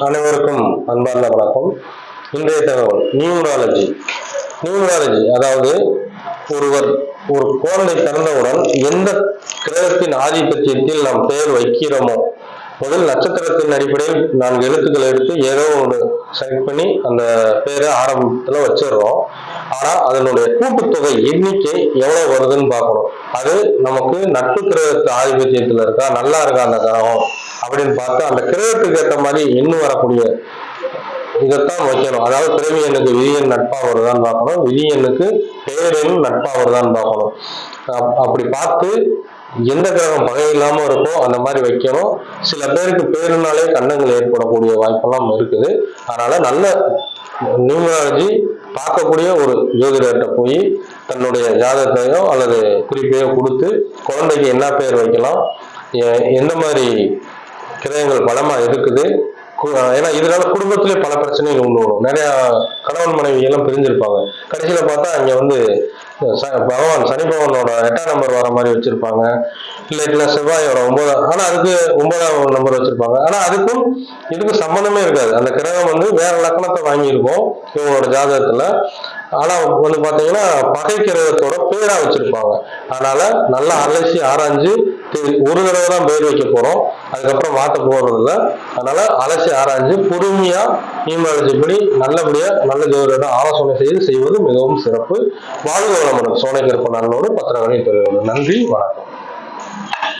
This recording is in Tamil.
அனைவருக்கும் அன்பார்ந்த வணக்கம். இன்றைய தகவல் நியூமராலஜி. அதாவது ஒரு குழந்தை பிறந்தவுடன் எந்த கிரகத்தின் ஆதிபத்தியத்தில் நாம் பெயர் வைக்கிறோமோ, முதல் நட்சத்திரத்தின் அடிப்படையில் 4 எழுத்துக்களை எடுத்து ஏதோ ஒன்று செலக்ட் பண்ணி அந்த பேரை ஆரம்பத்துல வச்சிடறோம். ஆனா அதனுடைய கூட்டுத்தொகை எண்ணிக்கை எவ்வளவு வருதுன்னு பார்க்கணும். அது நமக்கு நட்பு கிரகத்து ஆதிபத்தியத்துல இருக்கா, நல்லா இருக்கா அந்த கிரகம் அப்படின்னு பார்த்து அந்த கிரகத்துக்கு ஏற்ற மாதிரி எண்ணு வரக்கூடிய இதைத்தான் வைக்கணும். அதாவது பிறவி எண்ணுக்கு விதி எண் நட்பா வருதான்னு பார்க்கணும், விதி எண்ணுக்கு பேரெண் நட்பா வருதான்னு பார்க்கணும். அப்படி பார்த்து எந்த கிரகம் பகை இல்லாம இருக்கோ அந்த மாதிரி வைக்கணும். சில பேருக்கு பேருனாலே கண்ணங்கள் ஏற்படக்கூடிய வாய்ப்பெல்லாம் இருக்குது. அதனால நல்ல நியூமராலஜி பார்க்கக்கூடிய ஒரு ஜோதிடர்கிட்ட போய் தன்னுடைய ஜாதகத்தையோ அல்லது குறிப்பையோ கொடுத்து குழந்தைக்கு என்ன பேர் வைக்கலாம், எந்த மாதிரி கிரகங்கள் பலமா இருக்குது, ஏன்னா இதனால குடும்பத்திலே பல பிரச்சனைகள் உண்டு வரும். நிறைய கணவன் மனைவி எல்லாம் பிரிஞ்சிருப்பாங்க. கடைசியில பார்த்தா அங்க பகவான் சனி பகவானோட 8ஆம் நம்பர் வர மாதிரி வச்சிருப்பாங்க, இல்ல செவ்வாயோட 9, ஆனா அதுக்கு 9ஆம் நம்பர் வச்சிருப்பாங்க. ஆனா அதுக்கும் இதுக்கு சம்பந்தமே இருக்காது. அந்த கிரகம் வேற லக்கணத்தை வாங்கியிருக்கும் இவங்களோட ஜாதகத்துல. ஆனா பாத்தீங்கன்னா பகை கிரகத்தோட பேரா வச்சிருப்பாங்க. அதனால நல்லா அலசி ஆராய்ஞ்சு ஒரு தடவை தான் பேர் வைக்க போறோம், அதுக்கப்புறம் மாத்த போறது இல்லை. அதனால அலசி ஆராய்ஞ்சு பொறுமையா நியூமராலஜி படி நல்லபடியா நல்ல ஜோதிடம் ஆலோசனை செய்வது மிகவும் சிறப்பு. வாழ்க வளமுடன். சோனை கருப்பண்ணனோடு பத்திரகாளி. நன்றி, வணக்கம்.